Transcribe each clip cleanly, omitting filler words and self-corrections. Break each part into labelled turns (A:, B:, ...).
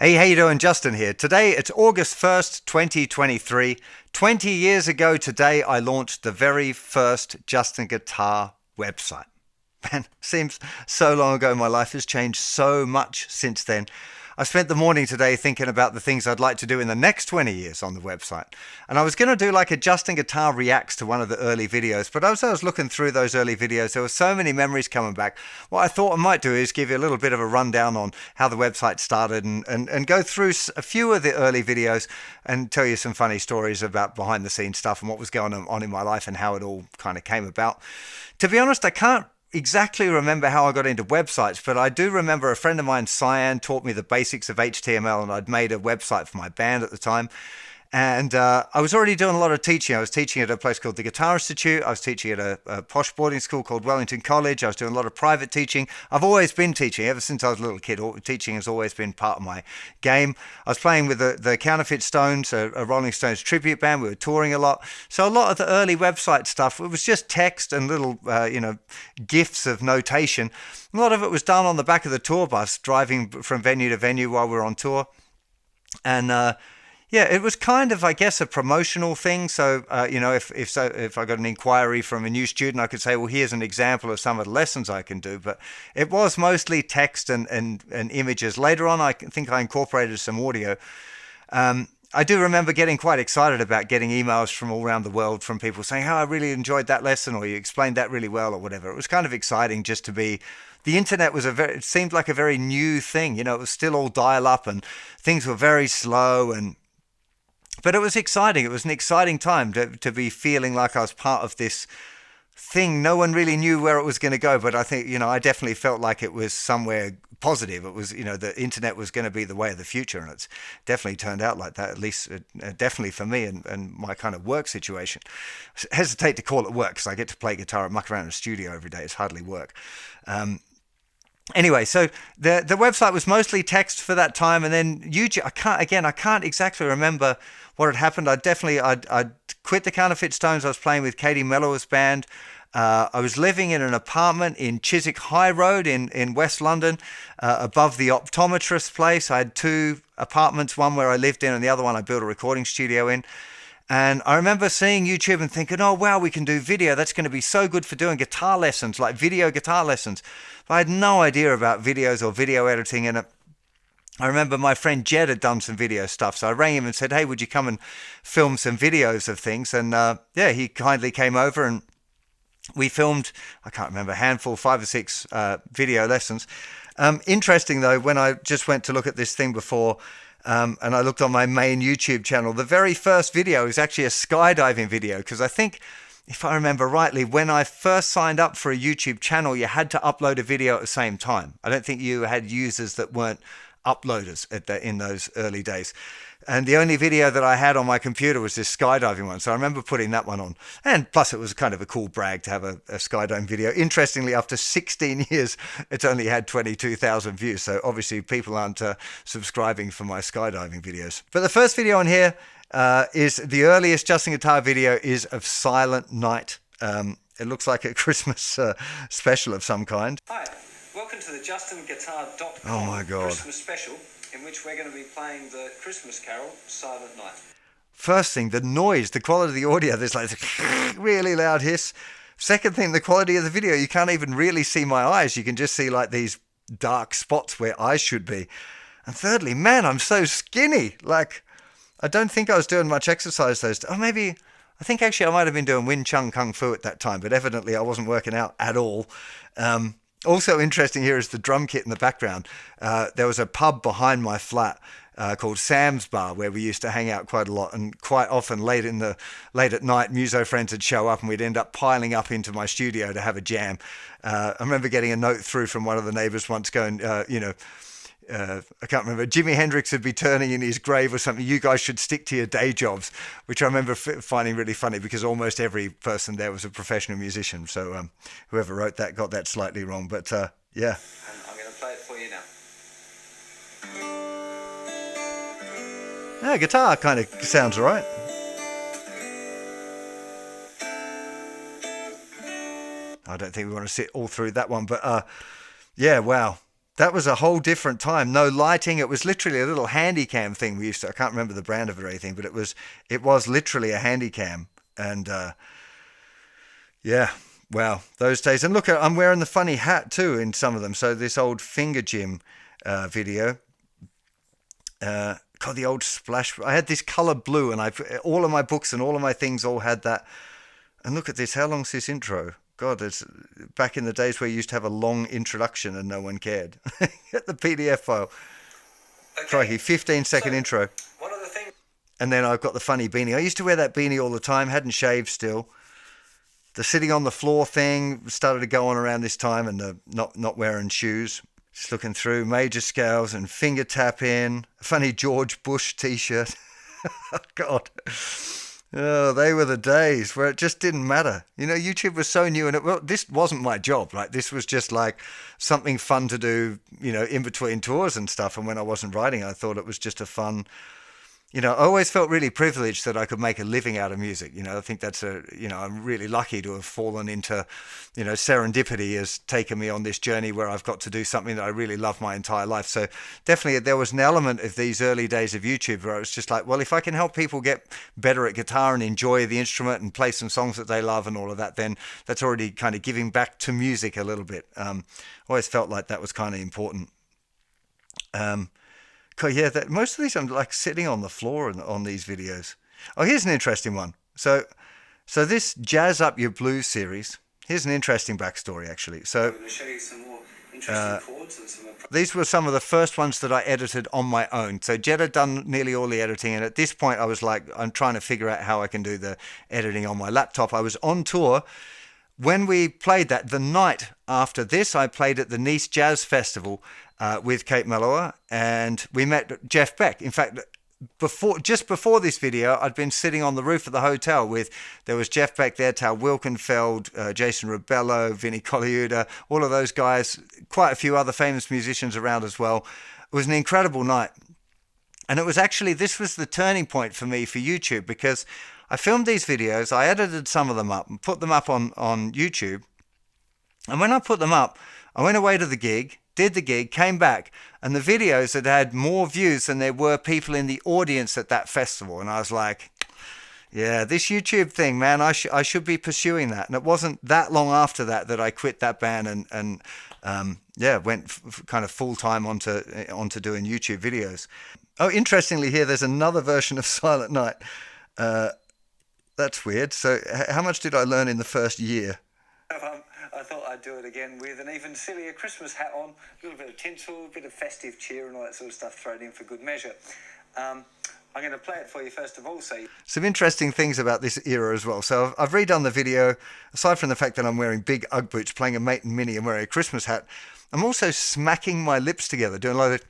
A: Hey, how you doing? Justin here. Today it's August 1st, 2023. 20 years ago today, I launched the very first Justin Guitar website. Man, seems so long ago. My life has changed so much since then. I spent the morning today thinking about the things I'd like to do in the next 20 years on the website. And I was going to do like a Justin Guitar reacts to one of the early videos. But as I was looking through those early videos, there were so many memories coming back. What I thought I might do is give you a little bit of a rundown on how the website started and go through a few of the early videos and tell you some funny stories about behind the scenes stuff and what was going on in my life and how it all kind of came about. To be honest, I can't exactly remember how I got into websites, but I do remember a friend of mine, Cyan, taught me the basics of HTML, and I'd made a website for my band at the time. And I was already doing a lot of teaching. I was teaching at a place called the Guitar Institute. I was teaching at a posh boarding school called Wellington College. I was doing a lot of private teaching. I've always been teaching ever since I was a little kid. Teaching has always been part of my game. I was playing with the Counterfeit Stones, a Rolling Stones tribute band. We were touring a lot. So a lot of the early website stuff, it was just text and little, gifs of notation. A lot of it was done on the back of the tour bus, driving from venue to venue while we were on tour. And yeah, it was kind of, I guess, a promotional thing. So, if I got an inquiry from a new student, I could say, well, here's an example of some of the lessons I can do. But it was mostly text and images. Later on, I think I incorporated some audio. I do remember getting quite excited about getting emails from all around the world from people saying, oh, I really enjoyed that lesson, or you explained that really well, or whatever. It was kind of exciting just to be. The internet was it seemed like a very new thing. It was still all dial up and things were very slow but it was exciting. It was an exciting time to be feeling like I was part of this thing. No one really knew where it was going to go, but I think, I definitely felt like it was somewhere positive. It was, the internet was going to be the way of the future, and it's definitely turned out like that, at least definitely for me and my kind of work situation. I hesitate to call it work because I get to play guitar and muck around in a studio every day. It's hardly work. Anyway, so the website was mostly text for that time, and then YouTube. I can't exactly remember what had happened. I'd quit the Counterfeit Stones. I was playing with Katie Mellow's band. I was living in an apartment in Chiswick High Road in West London, above the optometrist's place. I had two apartments, one where I lived in and the other one I built a recording studio in. And I remember seeing YouTube and thinking, oh, wow, we can do video. That's going to be so good for doing guitar lessons, like video guitar lessons. But I had no idea about videos or video editing. And I remember my friend Jed had done some video stuff. So I rang him and said, hey, would you come and film some videos of things? And he kindly came over and we filmed, I can't remember, a handful, 5 or 6 video lessons. Interesting, though, when I just went to look at this thing before, and I looked on my main YouTube channel, the very first video is actually a skydiving video, because I think, if I remember rightly, when I first signed up for a YouTube channel, you had to upload a video at the same time. I don't think you had users that weren't uploaders in those early days. And the only video that I had on my computer was this skydiving one. So I remember putting that one on. And plus it was kind of a cool brag to have a skydiving video. Interestingly, after 16 years, it's only had 22,000 views. So obviously people aren't subscribing for my skydiving videos. But the first video on here is the earliest Justin Guitar video is of Silent Night. It looks like a Christmas special of some kind.
B: Hi, welcome to the JustinGuitar.com
A: oh my God.
B: Christmas special, in which we're going to be playing the Christmas carol, Silent Night.
A: First thing, the noise, the quality of the audio, there's like this really loud hiss. Second thing, the quality of the video, you can't even really see my eyes. You can just see like these dark spots where eyes should be. And thirdly, man, I'm so skinny. Like, I don't think I was doing much exercise those days. I think actually I might have been doing Wing Chun Kung Fu at that time, but evidently I wasn't working out at all. Also interesting here is the drum kit in the background. There was a pub behind my flat called Sam's Bar where we used to hang out quite a lot, and quite often late at night muso friends would show up and we'd end up piling up into my studio to have a jam. I remember getting a note through from one of the neighbors once going, I can't remember, Jimi Hendrix would be turning in his grave or something. You guys should stick to your day jobs, which I remember finding really funny because almost every person there was a professional musician. So whoever wrote that got that slightly wrong. But yeah.
B: And I'm going to play it for you now.
A: Yeah, guitar kind of sounds all right. I don't think we want to sit all through that one, but yeah, wow. That was a whole different time. No lighting. It was literally a little handy cam thing we used to. I can't remember the brand of it or anything, but it was literally a handy cam. And yeah, wow, those days. And look, I'm wearing the funny hat too in some of them. So this old Finger Gym video. God, the old splash. I had this color blue, and all of my books and all of my things all had that. And look at this. How long's this intro? God, it's back in the days where you used to have a long introduction and no one cared. Get the PDF file.
B: Okay.
A: Crikey, 15-second intro.
B: One of the things.
A: And then I've got the funny beanie. I used to wear that beanie all the time, hadn't shaved still. The sitting on the floor thing started to go on around this time, and the not wearing shoes. Just looking through major scales and finger tapping. A funny George Bush t-shirt. Oh, God. Oh, they were the days where it just didn't matter. You know, YouTube was so new, and this wasn't my job. Like, this was just like something fun to do, you know, in between tours and stuff. And when I wasn't writing, I thought it was just a fun, you know, I always felt really privileged that I could make a living out of music. You know, I think I'm really lucky to have fallen into, you know, serendipity has taken me on this journey where I've got to do something that I really love my entire life. So definitely there was an element of these early days of YouTube where I was just like, well, if I can help people get better at guitar and enjoy the instrument and play some songs that they love and all of that, then that's already kind of giving back to music a little bit. Always felt like that was kind of important. Yeah, most of these I'm like sitting on the floor on these videos. Oh, here's an interesting one. So this Jazz Up Your Blues series. Here's an interesting backstory, actually. So
B: I'm going to show you some more interesting chords and some.
A: these were some of the first ones that I edited on my own. So Jed had done nearly all the editing, and at this point I was like, I'm trying to figure out how I can do the editing on my laptop. I was on tour. When we played that, the night after this, I played at the Nice Jazz Festival with Kate Mellower, and we met Jeff Beck. In fact, just before this video, I'd been sitting on the roof of the hotel there was Jeff Beck there, Tal Wilkenfeld, Jason Ribello, Vinnie Colaiuta, all of those guys, quite a few other famous musicians around as well. It was an incredible night. And this was the turning point for me for YouTube, because I filmed these videos, I edited some of them up and put them up on YouTube. And when I put them up, I went away to the gig, did the gig, came back, and the videos had more views than there were people in the audience at that festival. And I was like, yeah, this YouTube thing, man, I should be pursuing that. And it wasn't that long after that I quit that band and went kind of full time onto doing YouTube videos. Oh, interestingly, here there's another version of Silent Night. That's weird. So how much did I learn in the first year?
B: I thought I'd do it again with an even sillier Christmas hat on, a little bit of tinsel, a bit of festive cheer and all that sort of stuff thrown in for good measure. I'm going to play it for you first of all.
A: Some interesting things about this era as well. So I've redone the video. Aside from the fact that I'm wearing big Ugg boots, playing a Mate and Mini and wearing a Christmas hat, I'm also smacking my lips together, doing a lot of,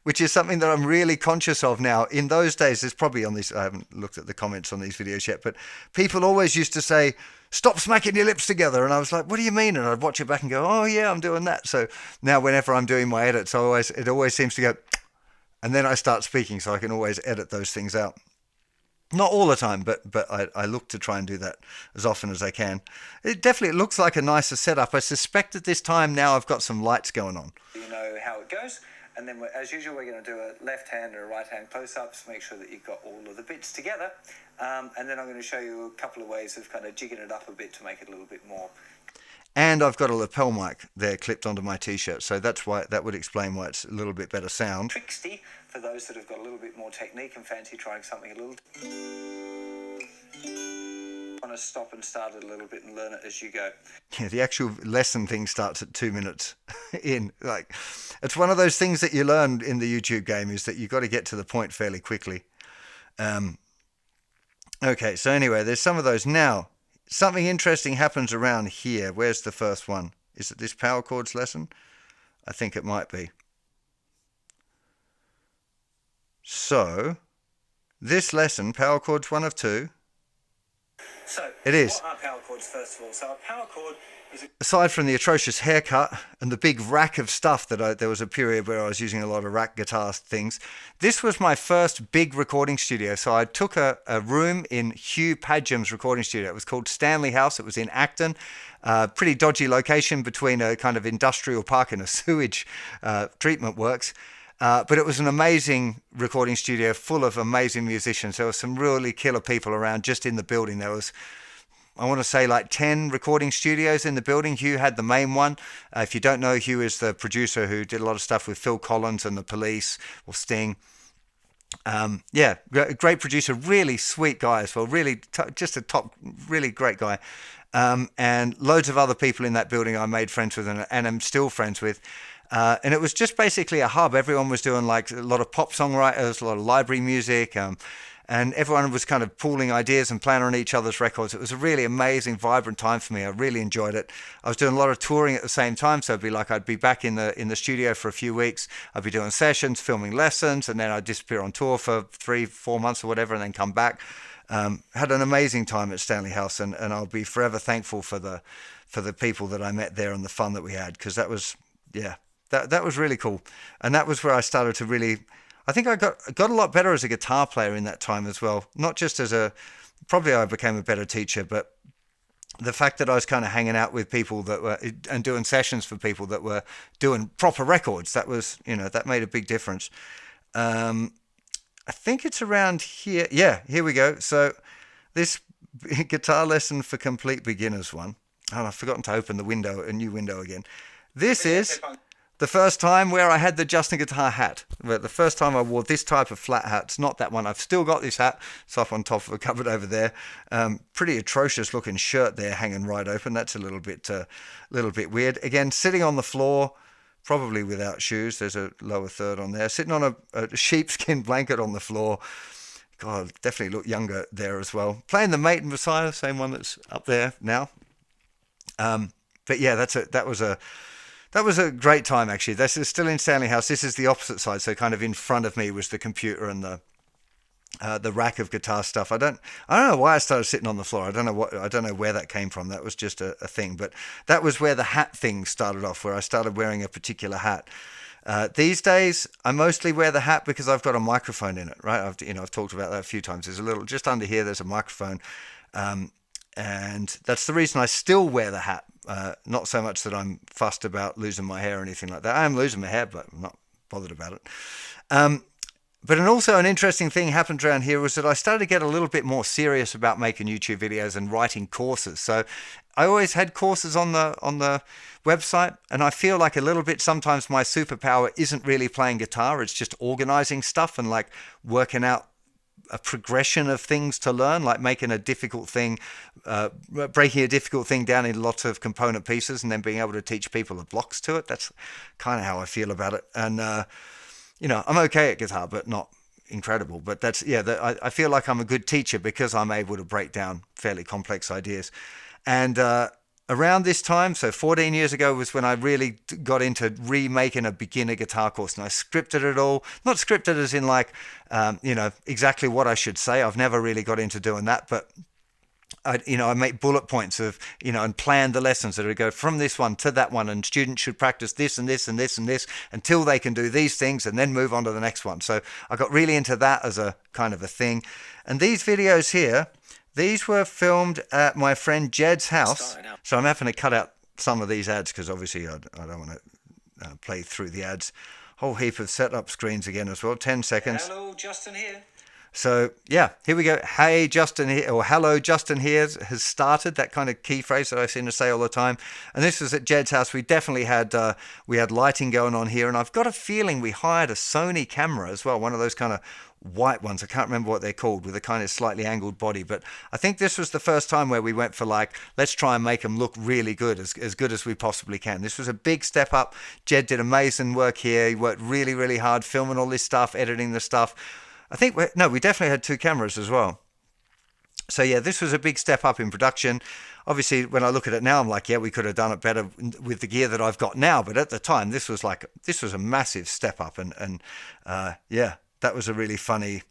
A: which is something that I'm really conscious of now. In those days, there's probably on this, I haven't looked at the comments on these videos yet, but people always used to say, stop smacking your lips together. And I was like, what do you mean? And I'd watch it back and go, oh yeah, I'm doing that. So now whenever I'm doing my edits, it always seems to go, and then I start speaking, so I can always edit those things out. Not all the time, but I look to try and do that as often as I can. It definitely looks like a nicer setup. I suspect at this time now I've got some lights going on.
B: You know how it goes. And then, as usual, we're going to do a left hand and a right hand close-ups, make sure that you've got all of the bits together. And then I'm going to show you a couple of ways of kind of jigging it up a bit to make it a little bit more.
A: And I've got a lapel mic there clipped onto my t-shirt, so that would explain why it's a little bit better sound.
B: Tricksy for those that have got a little bit more technique and fancy trying something a little. Want to stop and start it a little bit and learn it as you go.
A: Yeah, the actual lesson thing starts at 2 minutes in. Like, it's one of those things that you learn in the YouTube game, is that you've got to get to the point fairly quickly. Okay, so anyway, there's some of those. Now, something interesting happens around here. Where's the first one? Is it this power chords lesson? I think it might be. So, this lesson, power chords 1 of 2.
B: So,
A: It
B: So
A: is.
B: what are power chords, first of all? So a power chord is a...
A: Aside from the atrocious haircut and the big rack of stuff there was a period where I was using a lot of rack guitar things. This was my first big recording studio. So I took a room in Hugh Padgham's recording studio. It was called Stanley House. It was in Acton. Pretty dodgy location between a kind of industrial park and a sewage treatment works. But it was an amazing recording studio full of amazing musicians. There were some really killer people around just in the building. There was, I want to say, like 10 recording studios in the building. Hugh had the main one. If you don't know, Hugh is the producer who did a lot of stuff with Phil Collins and the Police or Sting. Yeah, great producer, really sweet guy as well. Really, just a top, really great guy. And loads of other people in that building I made friends with and am still friends with. And it was just basically a hub. Everyone was doing like a lot of pop songwriters, a lot of library music, and everyone was kind of pooling ideas and playing on each other's records. It was a really amazing, vibrant time for me. I really enjoyed it. I was doing a lot of touring at the same time, so I'd be back in the studio for a few weeks. I'd be doing sessions, filming lessons, and then I'd disappear on tour for 3-4 months or whatever, and then come back. Had an amazing time at Stanley House, and I'll be forever thankful for the people that I met there and the fun that we had, because that was, yeah, that was really cool. And that was where I started to really, I think I got a lot better as a guitar player in that time as well. Not just probably I became a better teacher, but the fact that I was kind of hanging out with people that were, and doing sessions for people that were doing proper records, that was, that made a big difference. I think it's around here. Yeah, here we go. So this guitar lesson for complete beginners one. Oh, I've forgotten to open a new window again. This is the first time where I had the JustinGuitar hat. The first time I wore this type of flat hat. It's not that one. I've still got this hat. It's up on top of a cupboard over there. Pretty atrocious looking shirt there hanging right open. That's a little bit weird. Again, sitting on the floor, probably without shoes. There's a lower third on there. Sitting on a sheepskin blanket on the floor. God, definitely look younger there as well. Playing the Mate and Messiah, same one that's up there now. But yeah, that was a great time actually. This is still in Stanley House. This is the opposite side, so kind of in front of me was the computer and the rack of guitar stuff. I don't know why I started sitting on the floor. I don't know where that came from. That was just a thing. But that was where the hat thing started off, where I started wearing a particular hat. These days, I mostly wear the hat because I've got a microphone in it, right? I've talked about that a few times. There's a little, just under here, there's a microphone. And that's the reason I still wear the hat. Not so much that I'm fussed about losing my hair or anything like that. I am losing my hair, but I'm not bothered about it. But also an interesting thing happened around here was that I started to get a little bit more serious about making YouTube videos and writing courses. So I always had courses on the website, and I feel like a little bit sometimes my superpower isn't really playing guitar. It's just organizing stuff and like working out a progression of things to learn, like making a difficult thing, breaking a difficult thing down into lots of component pieces and then being able to teach people the blocks to it. That's kind of how I feel about it. And, I'm okay at guitar, but not incredible. But that's, I feel like I'm a good teacher because I'm able to break down fairly complex ideas. And around this time, so 14 years ago, was when I really got into remaking a beginner guitar course, and I scripted it all. Not scripted as in like, exactly what I should say. I've never really got into doing that, but I make bullet points of, and plan the lessons that would go from this one to that one, and students should practice this and this and this and this until they can do these things and then move on to the next one. So I got really into that as a kind of a thing. And these videos here, these were filmed at my friend Jed's house. So I'm having to cut out some of these ads because obviously I don't want to play through the ads. Whole heap of setup screens again as well. 10 seconds.
B: Hello, Justin here.
A: So yeah, here we go. Hey, Justin here, or hello, Justin here has started. That kind of key phrase that I seem to say all the time. And this was at Jed's house. We definitely had lighting going on here, and I've got a feeling we hired a Sony camera as well, one of those kind of white ones. I can't remember what they're called, with a kind of slightly angled body. But I think this was the first time where we went for like, let's try and make them look really good, as good as we possibly can. This was a big step up. Jed did amazing work here. He worked really, really hard filming all this stuff, editing the stuff. I think, we definitely had 2 cameras as well. So yeah, this was a big step up in production. Obviously, when I look at it now, I'm like, yeah, we could have done it better with the gear that I've got now. But at the time, this was a massive step up. And that was a really funny,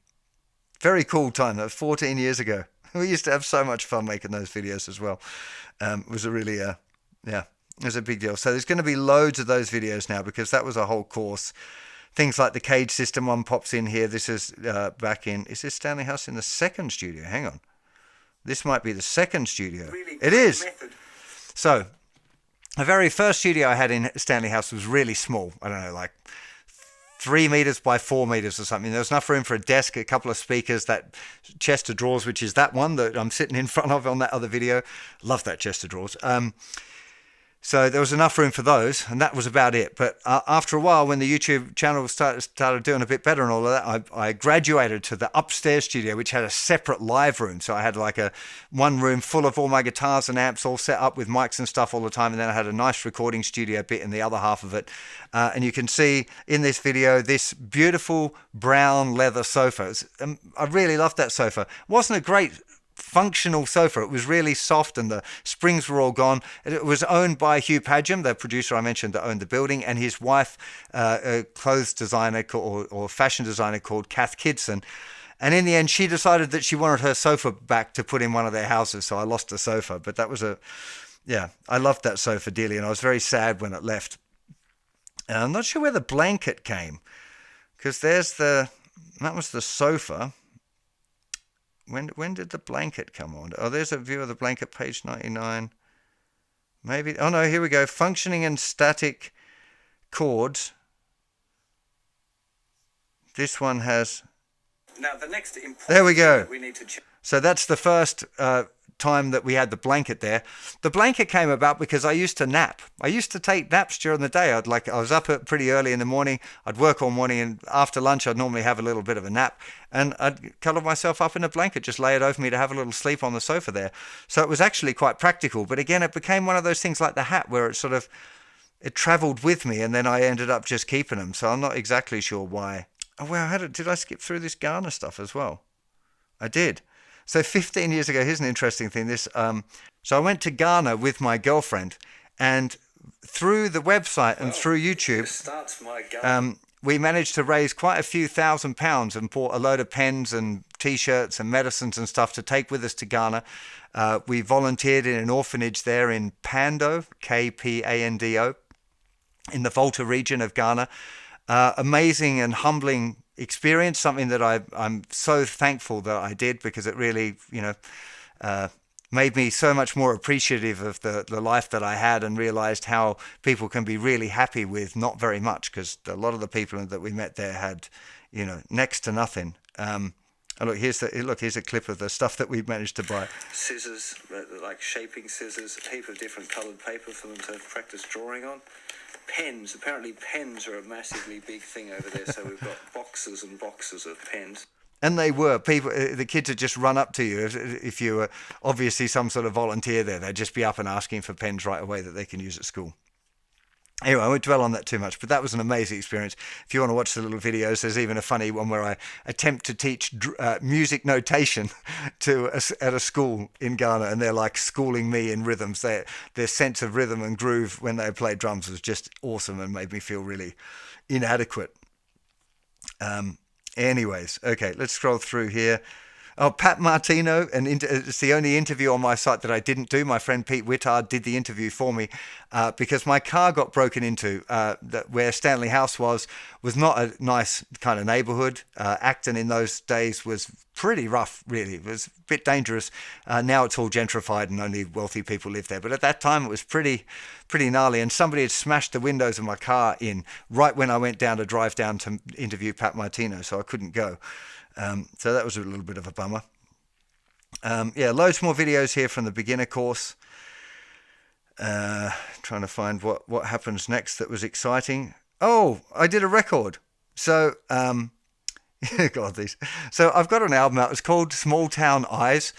A: very cool time. That was 14 years ago. We used to have so much fun making those videos as well. It was a really, yeah, it was a big deal. So there's going to be loads of those videos now because that was a whole course. Things like the cage system one pops in here. This is back in, is this Stanley House in the second studio? Hang on. This might be the second studio.
B: Really
A: it is.
B: Method.
A: So the very first studio I had in Stanley House was really small. I don't know, like 3 meters by 4 meters or something. There was enough room for a desk, a couple of speakers, that chest of drawers, which is that one that I'm sitting in front of on that other video. Love that chest of drawers. So there was enough room for those, and that was about it. But after a while, when the YouTube channel started doing a bit better and all of that, I graduated to the upstairs studio, which had a separate live room. So I had like one room full of all my guitars and amps all set up with mics and stuff all the time. And then I had a nice recording studio bit in the other half of it. And you can see in this video, this beautiful brown leather sofa. I really loved that sofa. It wasn't a great functional sofa. It was really soft and the springs were all gone. It was owned by Hugh Padgham, the producer I mentioned that owned the building, and his wife, a clothes designer or fashion designer called Kath Kidson. And in the end, she decided that she wanted her sofa back to put in one of their houses. So I lost the sofa, but that was I loved that sofa dearly. And I was very sad when it left. And I'm not sure where the blanket came, because that was the sofa. When did the blanket come on? Oh, there's a view of the blanket, page 99. Maybe. Oh, no, here we go. Functioning and static chords. This one has...
B: Now, the next important
A: there we go.
B: We need to check.
A: So that's the first time that we had the blanket there. The blanket came about because I used to nap. I used to take naps during the day. I was up pretty early in the morning. I'd work all morning, and after lunch I'd normally have a little bit of a nap, and I'd cuddle myself up in a blanket, just lay it over me to have a little sleep on the sofa there. So it was actually quite practical. But again, it became one of those things like the hat where it traveled with me, and then I ended up just keeping them. So I'm not exactly sure why. Oh, well, did I skip through this Ghana stuff as well? I did. So 15 years ago, here's an interesting thing. So I went to Ghana with my girlfriend, and through the website and through YouTube, we managed to raise quite a few £1,000 and bought a load of pens and T-shirts and medicines and stuff to take with us to Ghana. We volunteered in an orphanage there in Pando, Kpando, in the Volta region of Ghana. Amazing and humbling experience, something that I'm so thankful that I did, because it really, made me so much more appreciative of the life that I had, and realized how people can be really happy with not very much, because a lot of the people that we met there had, next to nothing. And here's a clip of the stuff that we managed to buy.
B: Scissors, like shaping scissors, a heap of different coloured paper for them to practice drawing on. Pens. Apparently pens are a massively big thing over there, so we've got boxes and boxes of pens.
A: And they were people. The kids would just run up to you if you were obviously some sort of volunteer there. They'd just be up and asking for pens right away that they can use at school. Anyway, I won't dwell on that too much, but that was an amazing experience. If you want to watch the little videos, there's even a funny one where I attempt to teach music notation at a school in Ghana, and they're like schooling me in rhythms. Their sense of rhythm and groove when they played drums was just awesome and made me feel really inadequate. Anyways, okay, let's scroll through here. Oh, Pat Martino, it's the only interview on my site that I didn't do. My friend Pete Whittard did the interview for me because my car got broken into. Where Stanley House was not a nice kind of neighborhood. Acton in those days was pretty rough, really. It was a bit dangerous. Now it's all gentrified and only wealthy people live there. But at that time it was pretty gnarly, and somebody had smashed the windows of my car in right when I went down to drive down to interview Pat Martino, so I couldn't go. So that was a little bit of a bummer. Loads more videos here from the beginner course. Trying to find what happens next that was exciting. Oh, I did a record. So, God, these. So I've got an album out. It's called Small Town Eyes.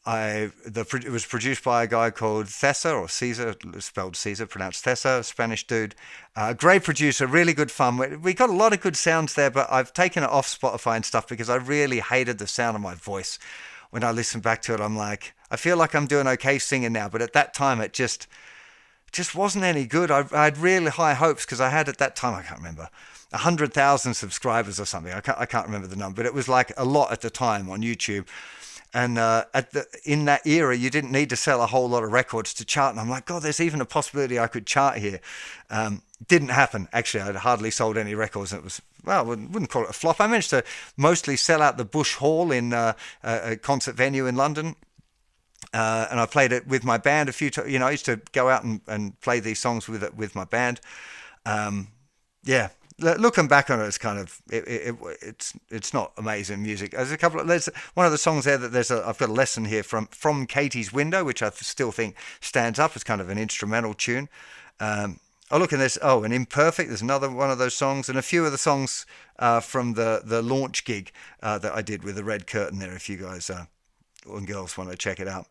A: It was produced by a guy called Cesar, or Caesar, spelled Caesar, pronounced Cesar, a Spanish dude. Great producer, really good fun. We got a lot of good sounds there, but I've taken it off Spotify and stuff because I really hated the sound of my voice. When I listen back to it, I'm like, I feel like I'm doing okay singing now, but at that time it just wasn't any good. I had really high hopes because I had at that time, I can't remember, 100,000 subscribers or something. I can't remember the number, but it was like a lot at the time on YouTube. And in that era, you didn't need to sell a whole lot of records to chart. And I'm like, God, there's even a possibility I could chart here. Didn't happen. Actually, I'd hardly sold any records. It was, well, I wouldn't call it a flop. I managed to mostly sell out the Bush Hall in a concert venue in London. And I played it with my band a few times. I used to go out and play these songs with my band. Yeah, looking back on it, it's kind of it's not amazing music. There's one of the songs there that I've got a lesson here from Katie's Window, which I still think stands up. It's kind of an instrumental tune. Look, and there's an Imperfect. There's another one of those songs, and a few of the songs from the launch gig that I did with the Red Curtain there. If you guys and girls want to check it out.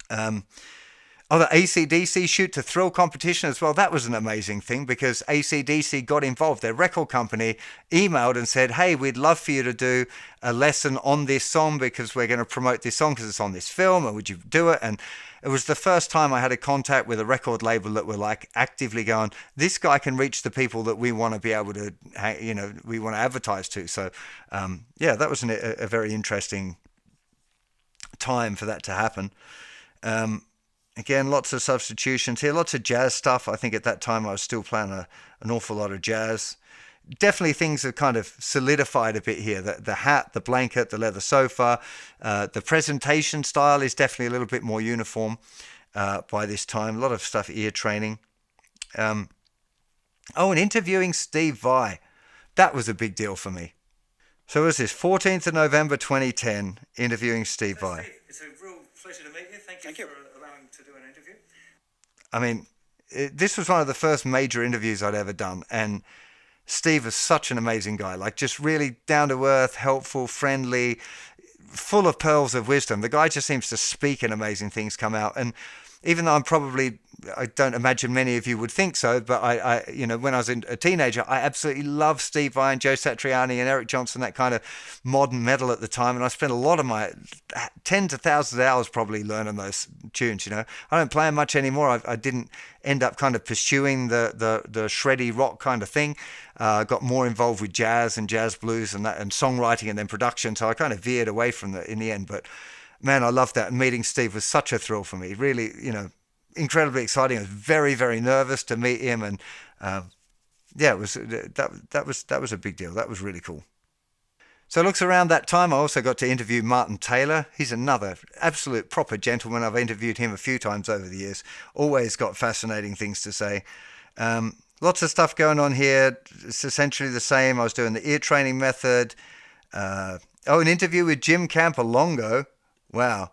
A: The AC/DC Shoot to Thrill competition as well. That was an amazing thing because AC/DC got involved. Their record company emailed and said, hey, we'd love for you to do a lesson on this song because we're going to promote this song because it's on this film, and would you do it? And it was the first time I had a contact with a record label that were like actively going, this guy can reach the people that we want to be able to, we want to advertise to. So, that was a very interesting time for that to happen. Again, lots of substitutions here, lots of jazz stuff. I think at that time I was still playing an awful lot of jazz. Definitely things have kind of solidified a bit here. The hat, the blanket, the leather sofa, the presentation style is definitely a little bit more uniform by this time. A lot of stuff, ear training. And interviewing Steve Vai. That was a big deal for me. So it was this 14th of November 2010, interviewing Steve Vai.
B: It's a real pleasure to meet you. Thank you for allowing to do an interview.
A: I mean, this was one of the first major interviews I'd ever done. And Steve is such an amazing guy, like just really down to earth, helpful, friendly, full of pearls of wisdom. The guy just seems to speak and amazing things come out. And even though I don't imagine many of you would think so, but I when I was a teenager, I absolutely loved Steve Vai and Joe Satriani and Eric Johnson, that kind of modern metal at the time. And I spent a lot of my tens of thousands of hours probably learning those tunes. I don't play them much anymore. I didn't end up kind of pursuing the shreddy rock kind of thing. Got more involved with jazz and jazz blues and songwriting and then production. So I kind of veered away from that in the end. But man, I loved that. And meeting Steve was such a thrill for me. Really, incredibly exciting. I was very, very nervous to meet him, and it was that was a big deal. That was really cool. So it looks around that time I also got to interview Martin Taylor. He's another absolute proper gentleman. I've interviewed him a few times over the years. Always got fascinating things to say. Lots of stuff going on here. It's essentially the same. I was doing the ear training method. An interview with Jim Campolongo. Wow.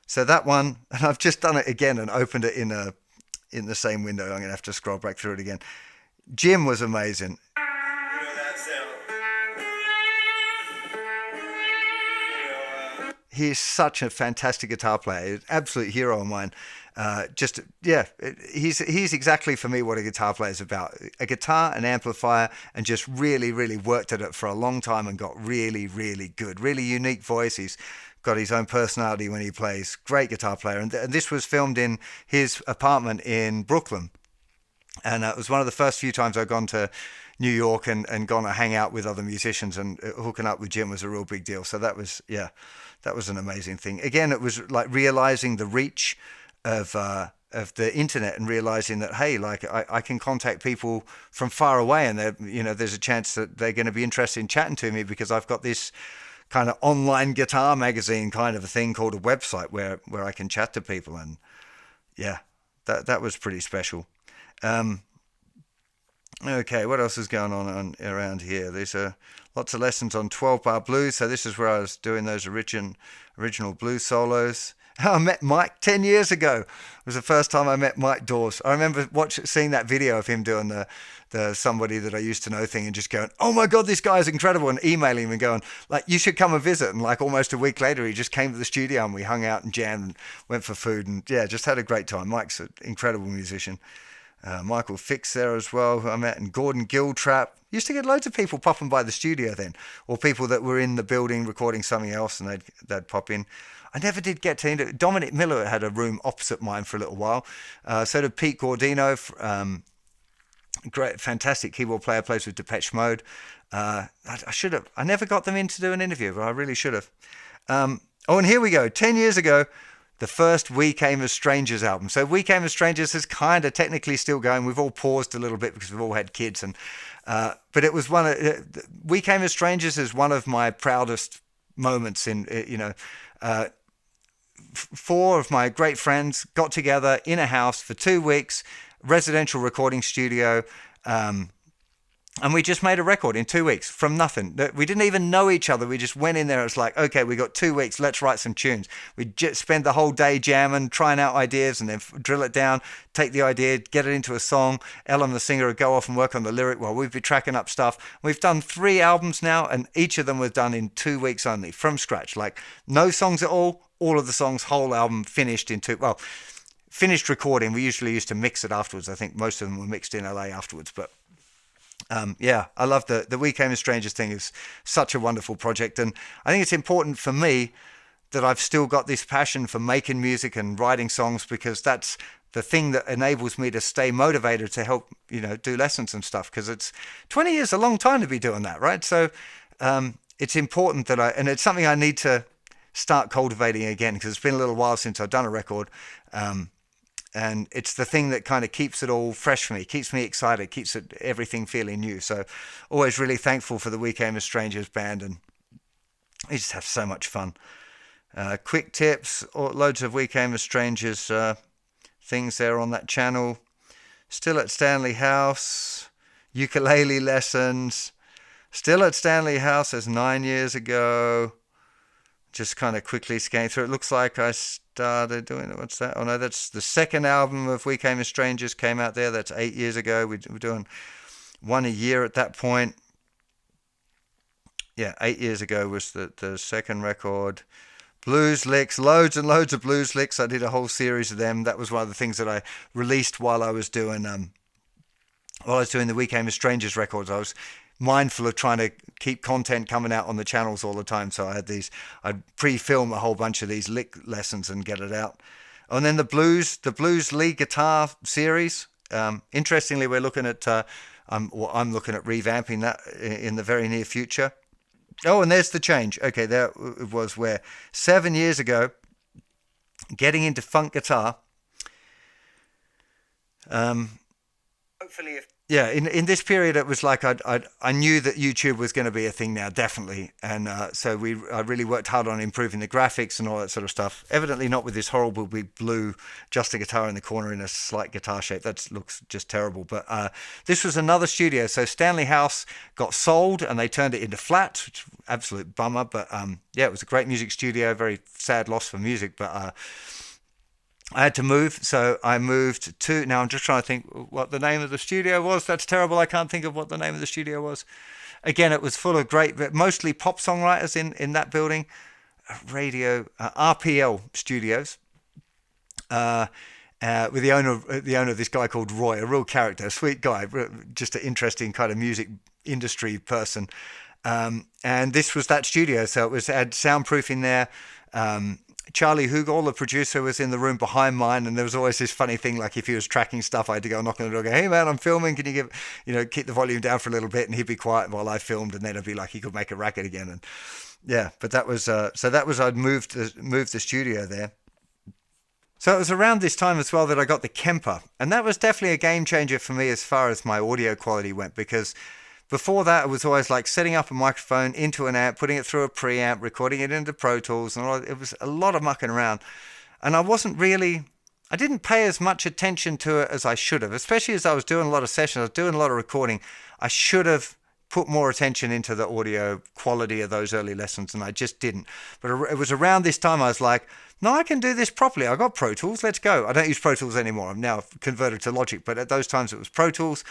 A: So that one, and I've just done it again and opened it in the same window. I'm going to have to scroll back through it again. Jim was amazing. He is such a fantastic guitar player, an absolute hero of mine. He's exactly for me what a guitar player is about. A guitar, an amplifier, and just really, really worked at it for a long time and got really, really good. Really unique voice. He's got his own personality when he plays. Great guitar player. And this was filmed in his apartment in Brooklyn. And it was one of the first few times I'd gone to New York and gone to hang out with other musicians, and hooking up with Jim was a real big deal. So that was an amazing thing. Again, it was like realizing the reach of the internet and realizing that, hey, like I can contact people from far away, and there's a chance that they're going to be interested in chatting to me because I've got this kind of online guitar magazine kind of a thing called a website where I can chat to people. And that was pretty special. Okay, what else is going on around here? There's lots of lessons on 12-bar blues. So this is where I was doing those original blues solos. I met Mike 10 years ago. It was the first time I met Mike Dawes. I remember seeing that video of him doing the somebody that I used to know thing and just going, oh my God, this guy is incredible, and emailing him and going, like, you should come and visit. And like almost a week later, he just came to the studio and we hung out and jammed and went for food and just had a great time. Mike's an incredible musician. Michael Fix there as well, who I met, and Gordon Giltrap. Used to get loads of people popping by the studio then, or people that were in the building recording something else and they'd pop in. I never did get to Dominic Miller had a room opposite mine for a little while. So did Pete Gordino, great, fantastic keyboard player, plays with Depeche Mode. I should have. I never got them in to do an interview, but I really should have. Oh, and here we go. 10 years ago, the first We Came as Strangers album. So We Came as Strangers is kind of technically still going. We've all paused a little bit because we've all had kids, and but it was one of We Came as Strangers is one of my proudest moments in four of my great friends got together in a house for 2 weeks, residential recording studio. And we just made a record in 2 weeks from nothing. We didn't even know each other. We just went in there. It's like, okay, we got 2 weeks. Let's write some tunes. We just spend the whole day jamming, trying out ideas, and then drill it down, take the idea, get it into a song. Ellen, the singer, would go off and work on the lyric while we'd be tracking up stuff. We've done 3 albums now, and each of them was done in 2 weeks only, from scratch. Like, no songs at all of the songs, whole album finished in finished recording. We usually used to mix it afterwards. I think most of them were mixed in LA afterwards, but yeah, I love the We Came as Strangers thing. Is such a wonderful project, and I think it's important for me that I've still got this passion for making music and writing songs, because that's the thing that enables me to stay motivated to help do lessons and stuff, because it's 20 years a long time to be doing that, right? So it's important that and it's something I need to start cultivating again, because it's been a little while since I've done a record. And it's the thing that kind of keeps it all fresh for me, keeps me excited, keeps everything feeling new. So always really thankful for the We Came as Strangers band, and we just have so much fun. Quick tips, loads of We Came as Strangers things there on that channel. Still at Stanley House, ukulele lessons. Still at Stanley House as 9 years ago. Just kind of quickly scanning through. It looks like I started doing it. What's that? Oh no, that's the second album of We Came as Strangers came out there. That's 8 years ago. We were doing one a year at that point. Yeah, 8 years ago was the second record. Blues licks, loads and loads of blues licks. I did a whole series of them. That was one of the things that I released while I was doing the We Came as Strangers records. I was mindful of trying to keep content coming out on the channels all the time. So I'd pre-film a whole bunch of these lick lessons and get it out. And then the blues lead guitar series. Interestingly, we're looking at, I'm looking at revamping that in the very near future. Oh, and there's the change. Okay, there it was where 7 years ago, getting into funk guitar. Hopefully, in this period, it was like I knew that YouTube was going to be a thing now, definitely, and so I really worked hard on improving the graphics and all that sort of stuff. Evidently, not with this horrible big blue Justin guitar in the corner in a slight guitar shape. That looks just terrible. But this was another studio. So Stanley House got sold, and they turned it into flats, which was an absolute bummer. But yeah, it was a great music studio. Very sad loss for music, but. I had to move, so I moved to... Now I'm just trying to think what the name of the studio was. That's terrible. I can't think of what the name of the studio was. Again, it was full of great, mostly pop songwriters in that building. RPL Studios. With the owner, this guy called Roy, a real character, a sweet guy, just an interesting kind of music industry person. And this was that studio, so it had soundproofing there. Charlie Hugel, the producer, was in the room behind mine, and there was always this funny thing, like if he was tracking stuff, I had to go knock on the door, go, "Hey man, I'm filming, can you keep the volume down for a little bit?" And he'd be quiet while I filmed, and then it'd be like he could make a racket again. And yeah, but that was I'd moved the studio there. So it was around this time as well that I got the Kemper, and that was definitely a game changer for me as far as my audio quality went, because before that, it was always like setting up a microphone into an amp, putting it through a preamp, recording it into Pro Tools, and it was a lot of mucking around. And I didn't pay as much attention to it as I should have, especially as I was doing a lot of sessions, I was doing a lot of recording. I should have put more attention into the audio quality of those early lessons, and I just didn't. But it was around this time I was like, no, I can do this properly. I got Pro Tools, let's go. I don't use Pro Tools anymore. I'm now converted to Logic, but at those times it was Pro Tools.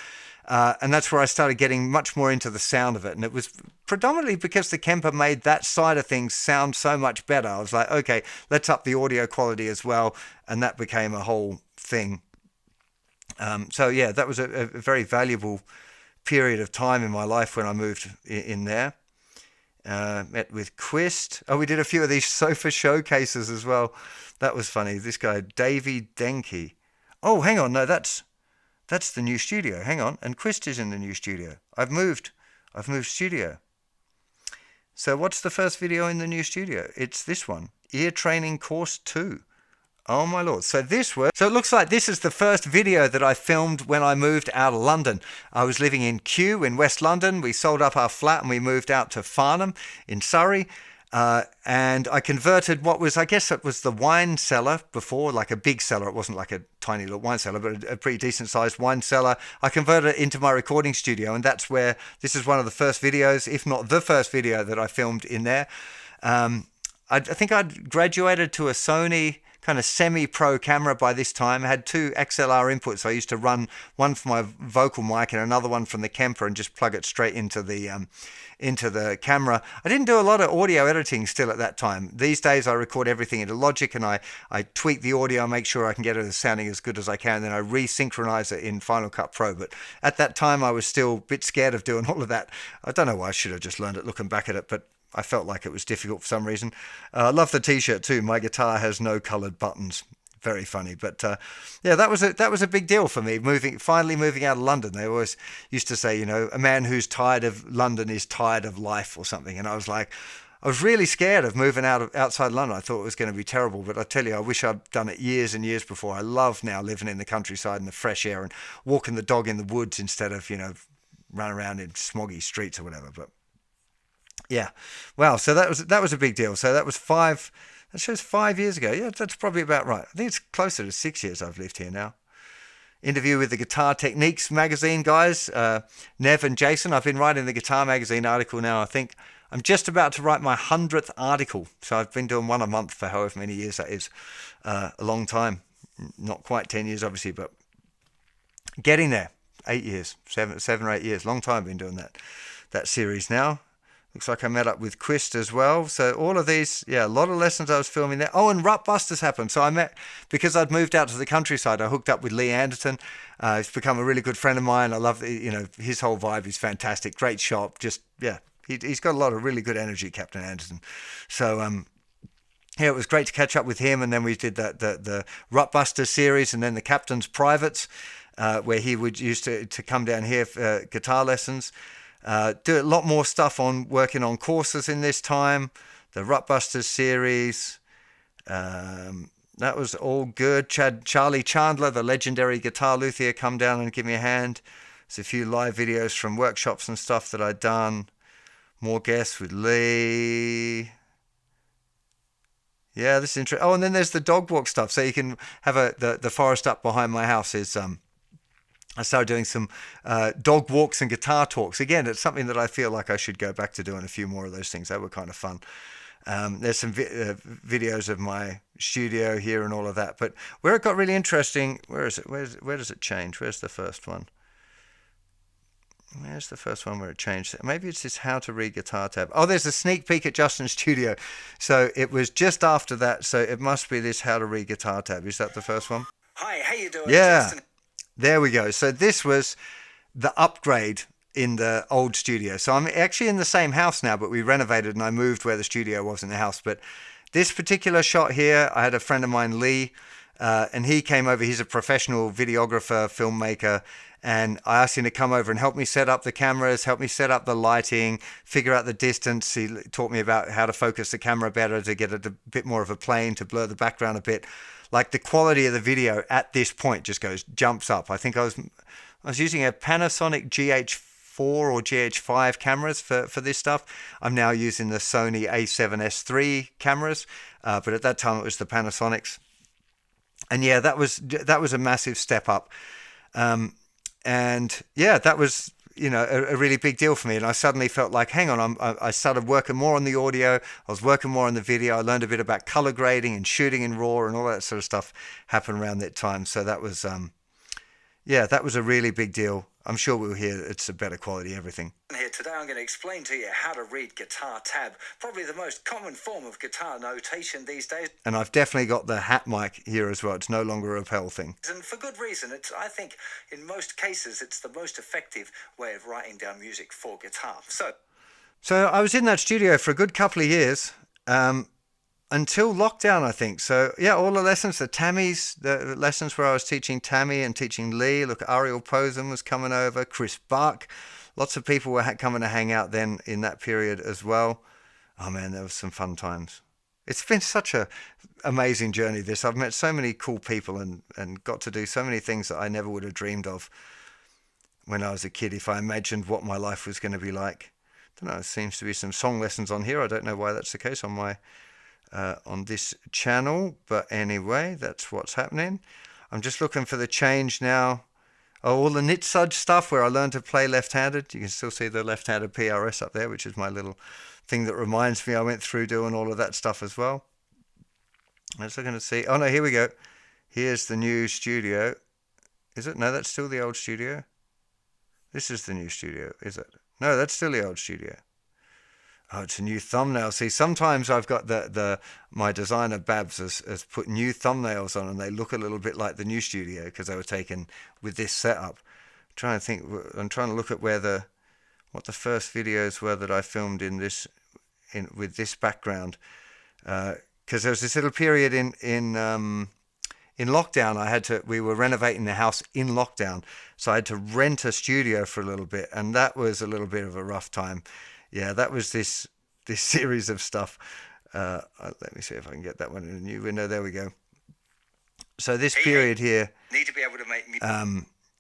A: And that's where I started getting much more into the sound of it. And it was predominantly because the Kemper made that side of things sound so much better. I was like, okay, let's up the audio quality as well. And that became a whole thing. So yeah, that was a very valuable period of time in my life when I moved in there. Met with Quist. Oh, we did a few of these sofa showcases as well. That was funny. This guy, Davey Denke. Oh, hang on. No, that's the new studio. Hang on. And Quist is in the new studio. I've moved studio. So what's the first video in the new studio? It's this one, Ear Training Course 2. Oh my lord. So it looks like this is the first video that I filmed when I moved out of London. I was living in Kew in West London. We sold up our flat and we moved out to Farnham in Surrey. And I converted what was, I guess it was the wine cellar before, like a big cellar. It wasn't like a tiny little wine cellar, but a pretty decent sized wine cellar. I converted it into my recording studio, and that's where this is one of the first videos, if not the first video that I filmed in there. I think I'd graduated to a Sony kind of semi-pro camera by this time. I had two XLR inputs. I used to run one for my vocal mic and another one from the Kemper and just plug it straight into the camera. I didn't do a lot of audio editing still at that time. These days I record everything into Logic and I tweak the audio, make sure I can get it sounding as good as I can, and then I resynchronize it in Final Cut Pro. But at that time I was still a bit scared of doing all of that. I don't know why. I should have just learned it looking back at it, but I felt like it was difficult for some reason. I love the t-shirt too. My guitar has no colored buttons. Very funny. But yeah, that was a big deal for me, finally moving out of London. They always used to say, a man who's tired of London is tired of life or something. And I was really scared of moving outside London. I thought it was going to be terrible, but I tell you, I wish I'd done it years and years before. I love now living in the countryside and the fresh air and walking the dog in the woods instead of, run around in smoggy streets or whatever. But yeah, wow. So that was a big deal. So that shows 5 years ago. Yeah, that's probably about right. I think it's closer to 6 years I've lived here now. Interview with the Guitar Techniques magazine guys, Nev and Jason. I've been writing the Guitar Magazine article now. I think I'm just about to write my 100th article. So I've been doing one a month for however many years that is. A long time. Not quite 10 years, obviously, but getting there. 8 years, seven or 8 years. Long time I've been doing that series now. Looks like I met up with Quist as well. So all of these, yeah, a lot of lessons I was filming there. Oh, and Rut Busters happened. So because I'd moved out to the countryside, I hooked up with Lee Anderton. He's become a really good friend of mine. I love, his whole vibe is fantastic. Great shop. Just, yeah, he's got a lot of really good energy, Captain Anderton. So, yeah, it was great to catch up with him. And then we did the Rut Busters series and then the Captain's Privates, where he used to come down here for guitar lessons. Do a lot more stuff on working on courses in this time. The Rutbusters series, that was all good. Charlie Chandler, the legendary guitar luthier, come down and give me a hand. There's a few live videos from workshops and stuff that I'd done. More guests with Lee. Yeah, this is interesting. Oh, and then there's the dog walk stuff. So you can have the forest up behind my house is I started doing some dog walks and guitar talks. Again, it's something that I feel like I should go back to doing a few more of those things. They were kind of fun. There's some videos of my studio here and all of that. But where it got really interesting, where is it? Where does it change? Where's the first one? Where's the first one where it changed? Maybe it's this how to read guitar tab. Oh, there's a sneak peek at Justin's studio. So it was just after that. So it must be this how to read guitar tab. Is that the first one?
B: Hi, how you doing,
A: yeah.
B: Justin?
A: There we go. So this was the upgrade in the old studio. So I'm actually in the same house now, but we renovated and I moved where the studio was in the house. But this particular shot here, I had a friend of mine, Lee, and he came over. He's a professional videographer, filmmaker, and I asked him to come over and help me set up the cameras, help me set up the lighting, figure out the distance. He taught me about how to focus the camera better, to get a bit more of a plane, to blur the background a bit. Like the quality of the video at this point just jumps up. I think I was using a Panasonic GH4 or GH5 cameras for this stuff. I'm now using the Sony A7S III cameras, but at that time it was the Panasonics. And yeah, that was a massive step up. And yeah, that was a really big deal for me. And I suddenly felt like, hang on, I started working more on the audio. I was working more on the video. I learned a bit about color grading and shooting in RAW and all that sort of stuff happened around that time. So that was, that was a really big deal. I'm sure we'll hear it's a better quality everything.
B: Here today I'm going to explain to you how to read guitar tab, probably the most common form of guitar notation these days.
A: And I've definitely got the hat mic here as well. It's no longer a lapel thing.
B: And for good reason. I think in most cases it's the most effective way of writing down music for guitar.
A: So I was in that studio for a good couple of years. Until lockdown, I think. So yeah, all the lessons, the lessons where I was teaching Tammy and teaching Lee. Look, Ariel Posen was coming over, Chris Buck. Lots of people were coming to hang out then in that period as well. Oh man, there was some fun times. It's been such a amazing journey. This I've met so many cool people and got to do so many things that I never would have dreamed of when I was a kid. If I imagined what my life was going to be like, I don't know. There seems to be some song lessons on here. I don't know why that's the case on my on this channel, but anyway, that's what's happening. I'm just looking for the change now. Oh, all the knit sudge stuff where I learned to play left-handed. You can still see the left-handed PRS up there, which is my little thing that reminds me I went through doing all of that stuff as well. I'm just looking to see. Oh no, here we go. Here's the new studio. Is it? No, that's still the old studio. This is the new studio, is it? No, that's still the old studio. Oh, it's a new thumbnail. See, sometimes I've got my designer Babs has put new thumbnails on, and they look a little bit like the new studio because they were taken with this setup. I'm trying to look at what the first videos were that I filmed with this background. Because there was this little period in lockdown. We were renovating the house in lockdown, so I had to rent a studio for a little bit, and that was a little bit of a rough time. Yeah, that was this series of stuff. Let me see if I can get that one in a new window. There we go. So this period here,
B: Need to be able to make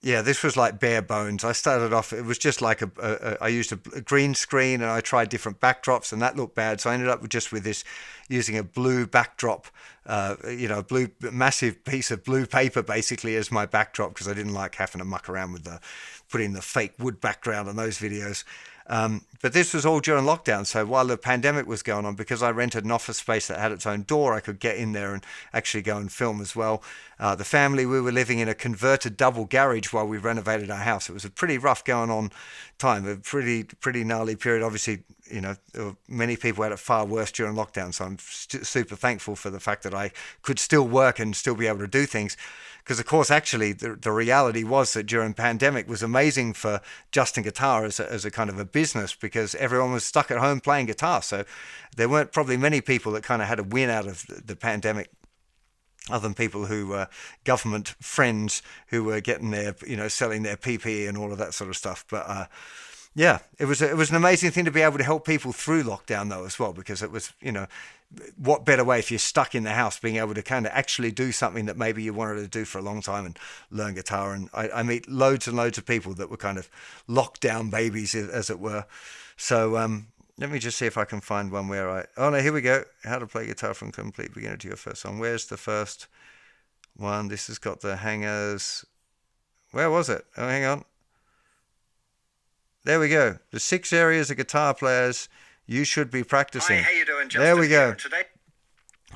A: yeah, this was like bare bones. I started off, it was just like I used a green screen, and I tried different backdrops, and that looked bad. So I ended up with this, using a blue backdrop, a massive piece of blue paper basically as my backdrop, because I didn't like having to muck around with putting the fake wood background on those videos. But this was all during lockdown. So while the pandemic was going on, because I rented an office space that had its own door, I could get in there and actually go and film as well. The family, we were living in a converted double garage while we renovated our house. It was a pretty rough going on time, a pretty gnarly period. Obviously, many people had it far worse during lockdown. So I'm super thankful for the fact that I could still work and still be able to do things. Because, of course, actually, the reality was that during pandemic was amazing for Justin Guitar as a kind of a business, because everyone was stuck at home playing guitar. So there weren't probably many people that kind of had a win out of the pandemic, other than people who were government friends who were getting selling their PPE and all of that sort of stuff. But yeah, it was an amazing thing to be able to help people through lockdown, though, as well, because it was, what better way if you're stuck in the house, being able to kind of actually do something that maybe you wanted to do for a long time and learn guitar. And I meet loads and loads of people that were kind of lockdown babies, as it were. So let me just see if I can find one where oh no, here we go. How to play guitar from complete beginner to your first song. Where's the first one? This has got the hangers. Where was it? Oh, hang on. There we go. The 6 areas of guitar players you should be practicing.
B: Hi, how you doing, Justin?
A: There we go.
B: Today.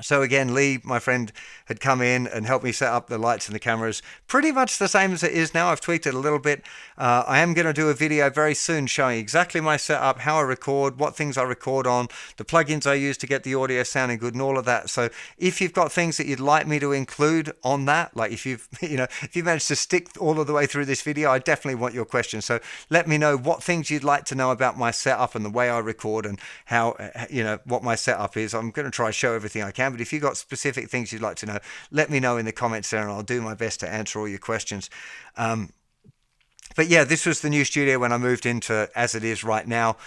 A: So again, Lee, my friend, had come in and helped me set up the lights and the cameras. Pretty much the same as it is now. I've tweaked it a little bit. I am going to do a video very soon showing exactly my setup, how I record, what things I record on, the plugins I use to get the audio sounding good, and all of that. So if you've got things that you'd like me to include on that, like if you've managed to stick all of the way through this video, I definitely want your questions. So let me know what things you'd like to know about my setup and the way I record, and how what my setup is. I'm going to try to show everything I can. But if you've got specific things you'd like to know, let me know in the comments there, and I'll do my best to answer all your questions. But yeah, this was the new studio when I moved into as it is right now,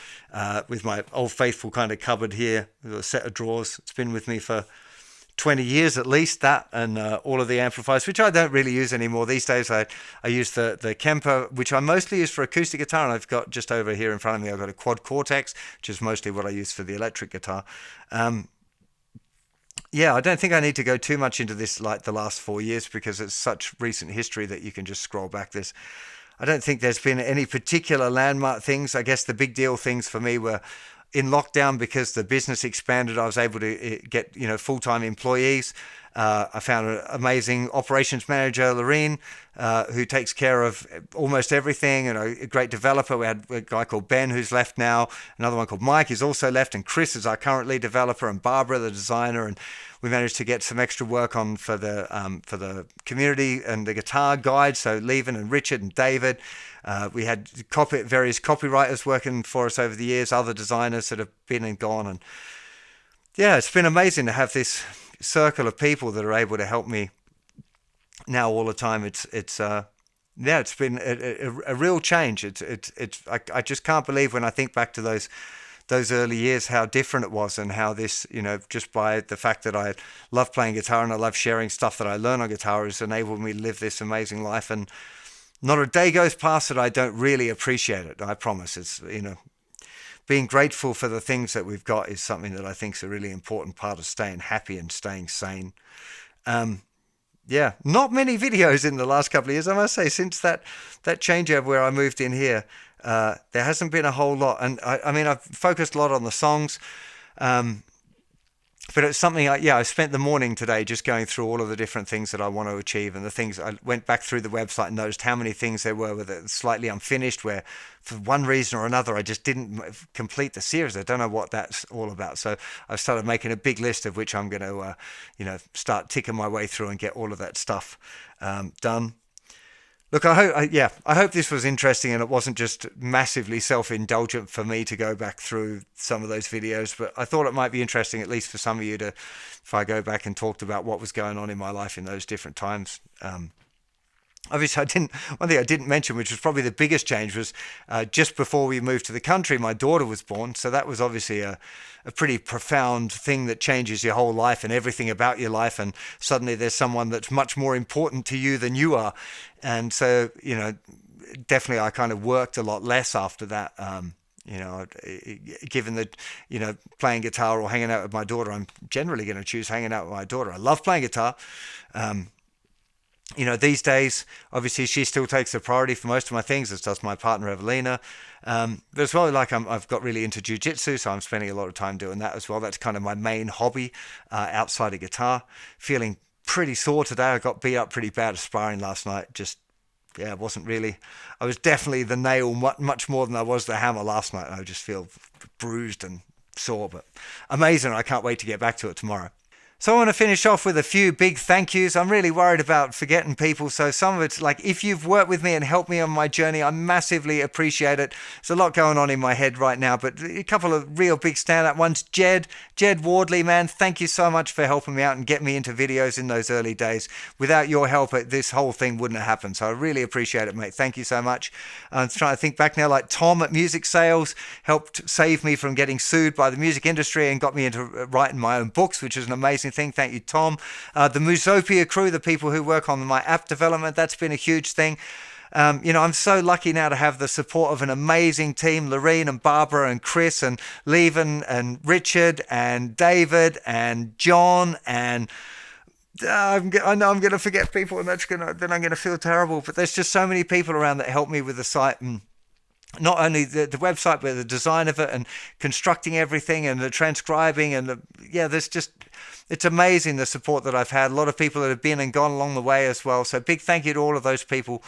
A: with my old faithful kind of cupboard here with a set of drawers. It's been with me for 20 years at least, that and all of the amplifiers, which I don't really use anymore these days. I use the Kemper, which I mostly use for acoustic guitar, and I've got just over here in front of me, I've got a Quad Cortex, which is mostly what I use for the electric guitar. Yeah, I don't think I need to go too much into this, like the last 4 years, because it's such recent history that you can just scroll back this. I don't think there's been any particular landmark things. I guess the big deal things for me were in lockdown, because the business expanded. I was able to get full-time employees. I found an amazing operations manager, Lorene, who takes care of almost everything, and a great developer. We had a guy called Ben who's left now, another one called Mike who's also left, and Chris is our current lead developer, and Barbara the designer. And we managed to get some extra work on for the community and the guitar guide. So Levin and Richard and David. We had various copywriters working for us over the years, other designers that have been and gone. And yeah, it's been amazing to have this circle of people that are able to help me now all the time. It's been a real change. I just can't believe when I think back to those those early years, how different it was, and how this, just by the fact that I love playing guitar and I love sharing stuff that I learn on guitar has enabled me to live this amazing life. And not a day goes past that I don't really appreciate it. I promise. It's, being grateful for the things that we've got is something that I think is a really important part of staying happy and staying sane. Yeah, not many videos in the last couple of years, I must say, since that changeover where I moved in here. There hasn't been a whole lot. And I mean, I've focused a lot on the songs. But it's something I spent the morning today just going through all of the different things that I want to achieve, and the things I went back through the website and noticed how many things there were that were slightly unfinished, where for one reason or another I just didn't complete the series. I don't know what that's all about. So I've started making a big list of which I'm going to, start ticking my way through and get all of that stuff done. Look, I hope this was interesting and it wasn't just massively self-indulgent for me to go back through some of those videos, but I thought it might be interesting, at least for some of you, to, if I go back and talked about what was going on in my life in those different times. Obviously, one thing I didn't mention, which was probably the biggest change, was just before we moved to the country, my daughter was born. So that was obviously a pretty profound thing that changes your whole life and everything about your life. And suddenly there's someone that's much more important to you than you are. And so, definitely I kind of worked a lot less after that. Given that, playing guitar or hanging out with my daughter, I'm generally going to choose hanging out with my daughter. I love playing guitar. These days, obviously, she still takes the priority for most of my things, as does my partner, Evelina. But as well, I've got really into jiu-jitsu, so I'm spending a lot of time doing that as well. That's kind of my main hobby outside of guitar. Feeling pretty sore today. I got beat up pretty bad at sparring last night. It wasn't really... I was definitely the nail much more than I was the hammer last night. I just feel bruised and sore, but amazing. I can't wait to get back to it tomorrow. So I want to finish off with a few big thank yous. I'm really worried about forgetting people. So some of it's like, if you've worked with me and helped me on my journey, I massively appreciate it. There's a lot going on in my head right now, but a couple of real big standout ones. Jed Wardley, man, thank you so much for helping me out and getting me into videos in those early days. Without your help, this whole thing wouldn't have happened. So I really appreciate it, mate. Thank you so much. I'm trying to think back now, like Tom at Music Sales helped save me from getting sued by the music industry and got me into writing my own books, which is an amazing thing. Thank you, Tom. The Musopia crew, the people who work on my app development, that's been a huge thing. I'm so lucky now to have the support of an amazing team, Lorene and Barbara and Chris and Levin and Richard and David and John, and I know I'm going to forget people, and then I'm going to feel terrible, but there's just so many people around that help me with the site, and not only the website, but the design of it and constructing everything and the transcribing and it's amazing the support that I've had. A lot of people that have been and gone along the way as well. So big thank you to all of those people.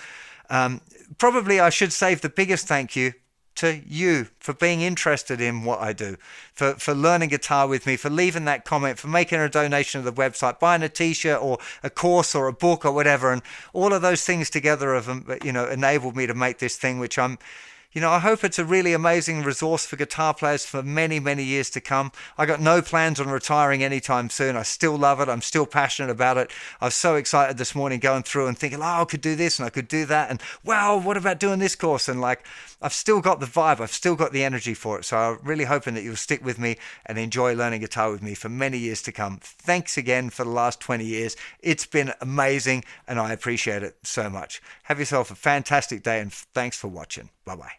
A: Probably I should save the biggest thank you to you for being interested in what I do, for learning guitar with me, for leaving that comment, for making a donation to the website, buying a t-shirt or a course or a book or whatever. And all of those things together have, enabled me to make this thing, which I hope it's a really amazing resource for guitar players for many, many years to come. I got no plans on retiring anytime soon. I still love it. I'm still passionate about it. I was so excited this morning going through and thinking, I could do this and I could do that. And wow, what about doing this course? And I've still got the vibe. I've still got the energy for it. So I'm really hoping that you'll stick with me and enjoy learning guitar with me for many years to come. Thanks again for the last 20 years. It's been amazing and I appreciate it so much. Have yourself a fantastic day and thanks for watching. Bye-bye.